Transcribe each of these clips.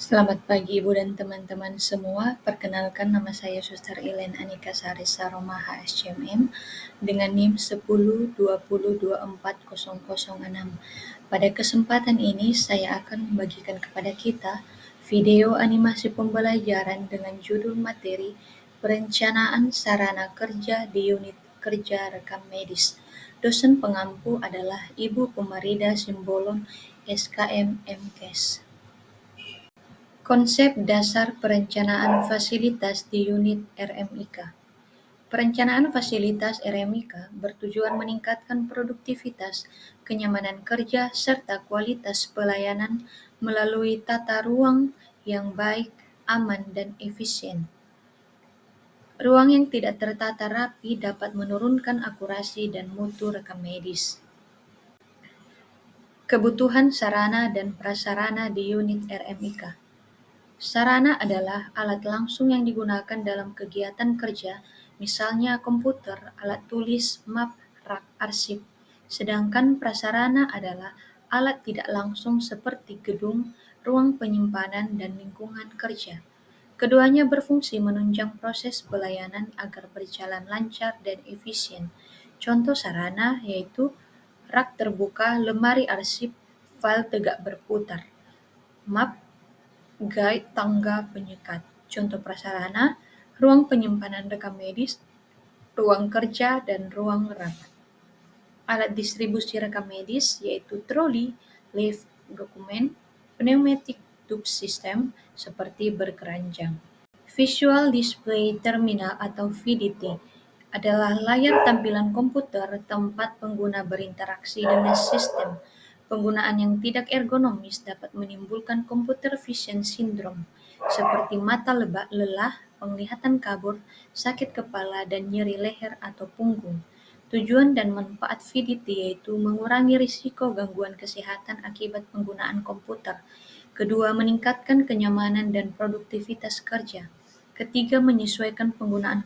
Selamat pagi Ibu dan teman-teman semua. Perkenalkan nama saya Suster Ilen Anika Sari Saromaha SCMM dengan NIM 1020240006. Pada kesempatan ini saya akan membagikan kepada kita video animasi pembelajaran dengan judul materi Perencanaan Sarana Kerja di Unit Kerja Rekam Medis. Dosen pengampu adalah Ibu Pemarida Simbolon SKM MKes. Konsep dasar perencanaan fasilitas di unit RMIK. Perencanaan fasilitas RMIK bertujuan meningkatkan produktivitas, kenyamanan kerja, serta kualitas pelayanan melalui tata ruang yang baik, aman, dan efisien. Ruang yang tidak tertata rapi dapat menurunkan akurasi dan mutu rekam medis. Kebutuhan sarana dan prasarana di unit RMIK. Sarana adalah alat langsung yang digunakan dalam kegiatan kerja, misalnya komputer, alat tulis, map, rak, arsip. Sedangkan prasarana adalah alat tidak langsung seperti gedung, ruang penyimpanan, dan lingkungan kerja. Keduanya berfungsi menunjang proses pelayanan agar berjalan lancar dan efisien. Contoh sarana yaitu rak terbuka, lemari arsip, file tegak berputar, map, guide tangga penyekat. Contoh prasarana, ruang penyimpanan rekam medis, ruang kerja, dan ruang rapat. Alat distribusi rekam medis yaitu troli, lift, dokumen, pneumatic tube system seperti berkeranjang. Visual Display Terminal atau VDT adalah layar tampilan komputer tempat pengguna berinteraksi dengan sistem. Penggunaan yang tidak ergonomis dapat menimbulkan computer vision syndrome, seperti mata lelah, penglihatan kabur, sakit kepala, dan nyeri leher atau punggung. Tujuan dan manfaat VDT yaitu mengurangi risiko gangguan kesehatan akibat penggunaan komputer. Kedua, meningkatkan kenyamanan dan produktivitas kerja. Ketiga, menyesuaikan penggunaan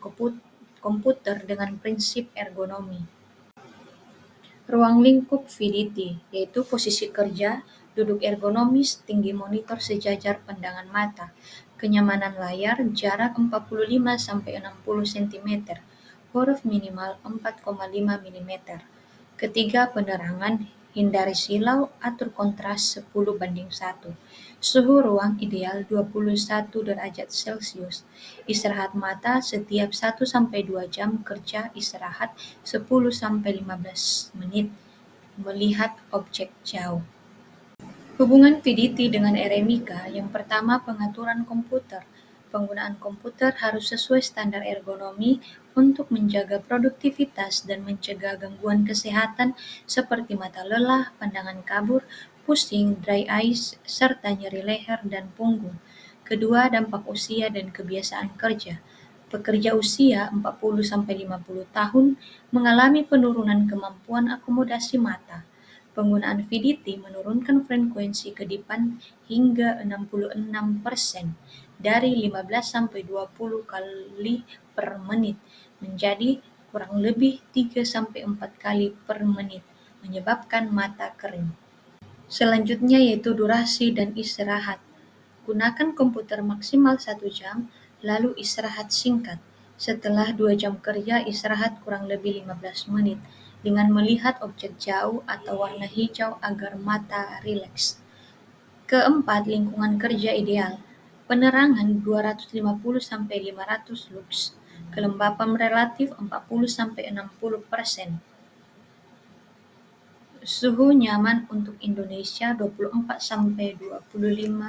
komputer dengan prinsip ergonomi. Ruang lingkup VDT, yaitu posisi kerja, duduk ergonomis, tinggi monitor sejajar pandangan mata, kenyamanan layar, jarak 45-60 cm, huruf minimal 4,5 mm. Ketiga, penerangan, hindari silau, atur kontras 10:1. Suhu ruang ideal 21 derajat Celcius. Istirahat mata setiap 1-2 jam, kerja istirahat 10-15 menit. Melihat objek jauh. Hubungan VDT dengan RMIK, yang pertama pengaturan komputer. Penggunaan komputer harus sesuai standar ergonomi untuk menjaga produktivitas dan mencegah gangguan kesehatan seperti mata lelah, pandangan kabur, pusing, dry eyes, serta nyeri leher dan punggung. Kedua, dampak usia dan kebiasaan kerja. Pekerja usia 40-50 tahun mengalami penurunan kemampuan akomodasi mata. Penggunaan VDT menurunkan frekuensi kedipan hingga 66%, dari 15-20 kali per menit menjadi kurang lebih 3-4 kali per menit, menyebabkan mata kering. Selanjutnya yaitu durasi dan istirahat. Gunakan komputer maksimal 1 jam, lalu istirahat singkat. Setelah 2 jam kerja, istirahat kurang lebih 15 menit dengan melihat objek jauh atau warna hijau agar mata rileks. Keempat, lingkungan kerja ideal. Penerangan 250-500 lux. Kelembapan relatif 40-60%. Suhu nyaman untuk Indonesia 24-25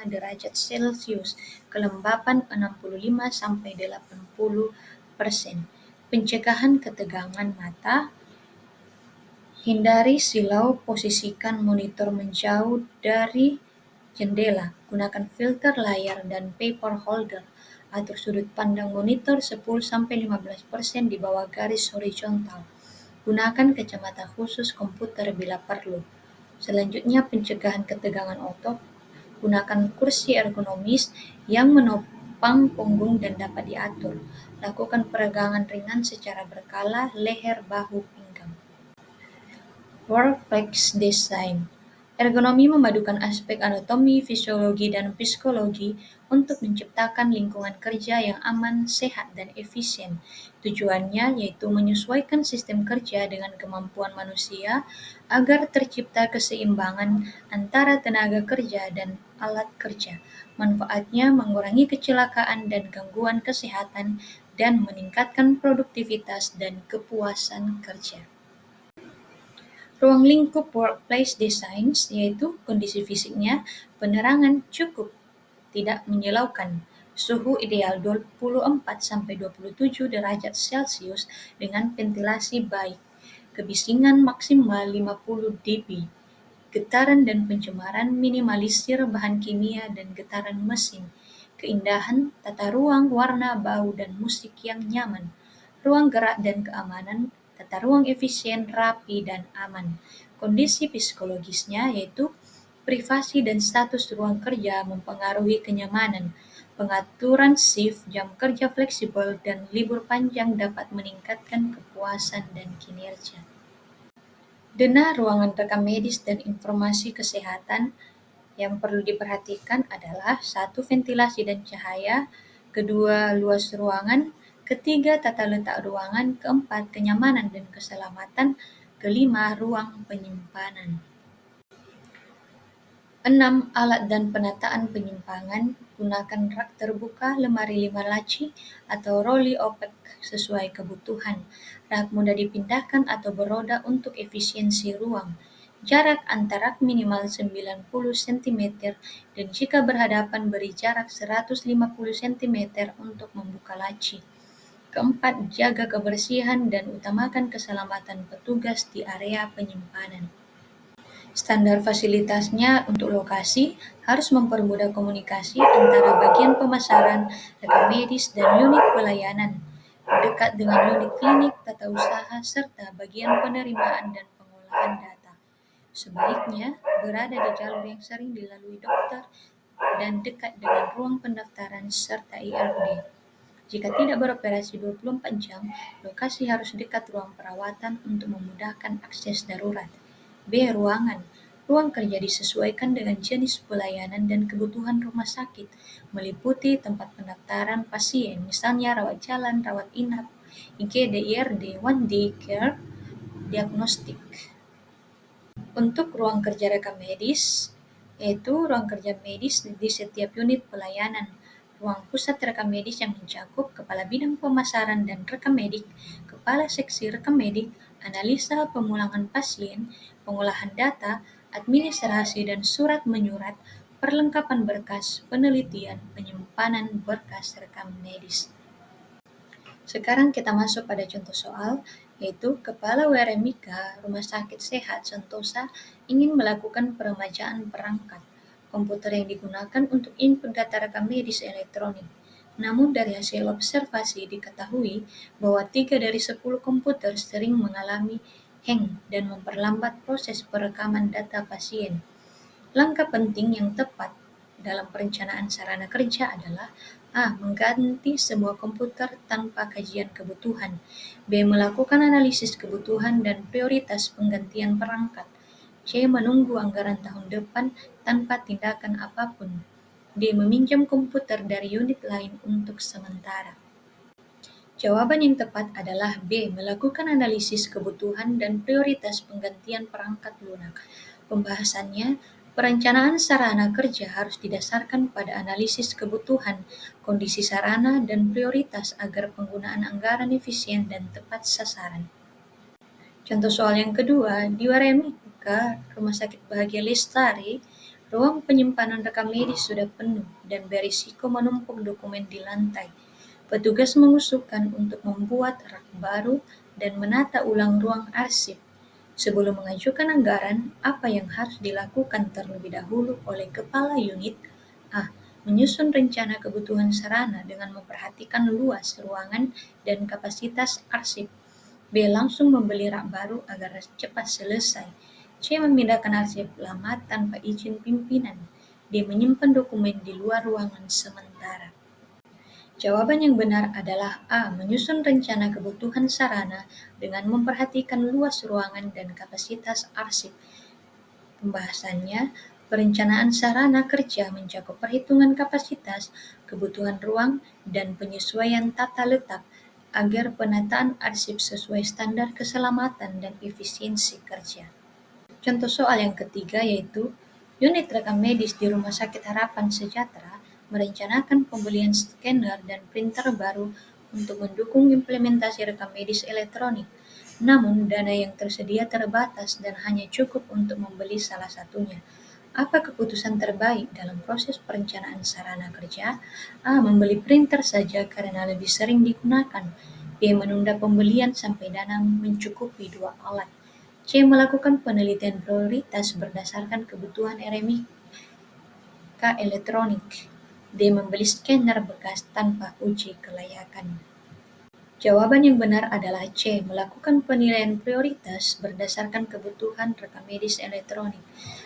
derajat Celcius, kelembapan 65-80%. Pencegahan ketegangan mata. Hindari silau, posisikan monitor menjauh dari jendela, gunakan filter layar dan paper holder. Atur sudut pandang monitor 10-15% di bawah garis horizontal. Gunakan kacamata khusus komputer bila perlu. Selanjutnya, pencegahan ketegangan otot. Gunakan kursi ergonomis yang menopang punggung dan dapat diatur. Lakukan peregangan ringan secara berkala, leher, bahu, pinggang. Workplace Design. Ergonomi memadukan aspek anatomi, fisiologi, dan psikologi untuk menciptakan lingkungan kerja yang aman, sehat, dan efisien. Tujuannya yaitu menyesuaikan sistem kerja dengan kemampuan manusia agar tercipta keseimbangan antara tenaga kerja dan alat kerja. Manfaatnya mengurangi kecelakaan dan gangguan kesehatan dan meningkatkan produktivitas dan kepuasan kerja. Ruang lingkup workplace design yaitu kondisi fisiknya, penerangan cukup, tidak menyilaukan, suhu ideal 24-27 derajat Celcius dengan ventilasi baik, kebisingan maksimal 50 dB, getaran dan pencemaran minimalisir bahan kimia dan getaran mesin, keindahan, tata ruang, warna, bau, dan musik yang nyaman, ruang gerak dan keamanan, tata ruang efisien, rapi, dan aman. Kondisi psikologisnya yaitu privasi dan status ruang kerja mempengaruhi kenyamanan. Pengaturan shift, jam kerja fleksibel, dan libur panjang dapat meningkatkan kepuasan dan kinerja. Dena ruangan rekam medis dan informasi kesehatan yang perlu diperhatikan adalah satu, ventilasi dan cahaya, kedua, luas ruangan, ketiga, tata letak ruangan, keempat, kenyamanan dan keselamatan, kelima, ruang penyimpanan. 6. Alat dan penataan penyimpangan. Gunakan rak terbuka, lemari 5 laci, atau roli opek sesuai kebutuhan. Rak mudah dipindahkan atau beroda untuk efisiensi ruang. Jarak antar rak minimal 90 cm dan jika berhadapan beri jarak 150 cm untuk membuka laci. Keempat, jaga kebersihan dan utamakan keselamatan petugas di area penyimpanan. Standar fasilitasnya untuk lokasi harus mempermudah komunikasi antara bagian pemasaran, rekam medis, dan unit pelayanan, dekat dengan unit klinik, tata usaha, serta bagian penerimaan dan pengolahan data. Sebaiknya berada di jalur yang sering dilalui dokter dan dekat dengan ruang pendaftaran serta IRD. Jika tidak beroperasi 24 jam, lokasi harus dekat ruang perawatan untuk memudahkan akses darurat. B. Ruangan. Ruang kerja disesuaikan dengan jenis pelayanan dan kebutuhan rumah sakit, meliputi tempat pendaftaran pasien, misalnya rawat jalan, rawat inap, IGD, IRD, one day care, diagnostik. Untuk ruang kerja rekam medis, yaitu ruang kerja medis di setiap unit pelayanan. Ruang pusat rekam medis yang mencakup kepala bidang pemasaran dan rekam medik, kepala seksi rekam medik, analisa pemulangan pasien, pengolahan data, administrasi dan surat menyurat, perlengkapan berkas, penelitian, penyimpanan berkas rekam medis. Sekarang kita masuk pada contoh soal, yaitu Kepala WRMIKA Rumah Sakit Sehat Sentosa ingin melakukan peremajaan perangkat komputer yang digunakan untuk input data rekam medis elektronik. Namun dari hasil observasi diketahui bahwa 3 dari 10 komputer sering mengalami hang dan memperlambat proses perekaman data pasien. Langkah penting yang tepat dalam perencanaan sarana kerja adalah A. Mengganti semua komputer tanpa kajian kebutuhan. B. Melakukan analisis kebutuhan dan prioritas penggantian perangkat. C. Menunggu anggaran tahun depan tanpa tindakan apapun. D. Meminjam komputer dari unit lain untuk sementara. Jawaban yang tepat adalah B. Melakukan analisis kebutuhan dan prioritas penggantian perangkat lunak. Pembahasannya, perencanaan sarana kerja harus didasarkan pada analisis kebutuhan, kondisi sarana, dan prioritas agar penggunaan anggaran efisien dan tepat sasaran. Contoh soal yang kedua, di Waremika, Rumah Sakit Bahagia Lestari, ruang penyimpanan rekam medis sudah penuh dan berisiko menumpuk dokumen di lantai. Petugas mengusulkan untuk membuat rak baru dan menata ulang ruang arsip. Sebelum mengajukan anggaran, apa yang harus dilakukan terlebih dahulu oleh kepala unit? A. Menyusun rencana kebutuhan sarana dengan memperhatikan luas ruangan dan kapasitas arsip. B. Langsung membeli rak baru agar cepat selesai. C. Memindahkan arsip lama tanpa izin pimpinan. D. Menyimpan dokumen di luar ruangan sementara. Jawaban yang benar adalah A. Menyusun rencana kebutuhan sarana dengan memperhatikan luas ruangan dan kapasitas arsip. Pembahasannya, perencanaan sarana kerja mencakup perhitungan kapasitas, kebutuhan ruang, dan penyesuaian tata letak agar penataan arsip sesuai standar keselamatan dan efisiensi kerja. Contoh soal yang ketiga yaitu unit rekam medis di Rumah Sakit Harapan Sejahtera merencanakan pembelian scanner dan printer baru untuk mendukung implementasi rekam medis elektronik. Namun, dana yang tersedia terbatas dan hanya cukup untuk membeli salah satunya. Apa keputusan terbaik dalam proses perencanaan sarana kerja? A. Membeli printer saja karena lebih sering digunakan. B. Menunda pembelian sampai dana mencukupi dua alat. C. Melakukan penelitian prioritas berdasarkan kebutuhan RMIK elektronik. D. Membeli scanner bekas tanpa uji kelayakan. Jawaban yang benar adalah C. Melakukan penilaian prioritas berdasarkan kebutuhan rekam medis elektronik.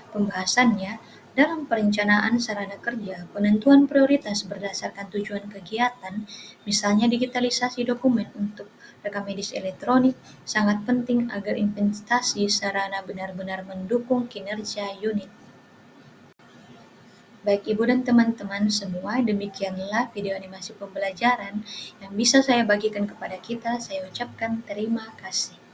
Pembahasannya, dalam perencanaan sarana kerja, penentuan prioritas berdasarkan tujuan kegiatan, misalnya digitalisasi dokumen untuk rekam medis elektronik, sangat penting agar investasi sarana benar-benar mendukung kinerja unit. Baik Ibu dan teman-teman semua, demikianlah video animasi pembelajaran yang bisa saya bagikan kepada kita. Saya ucapkan terima kasih.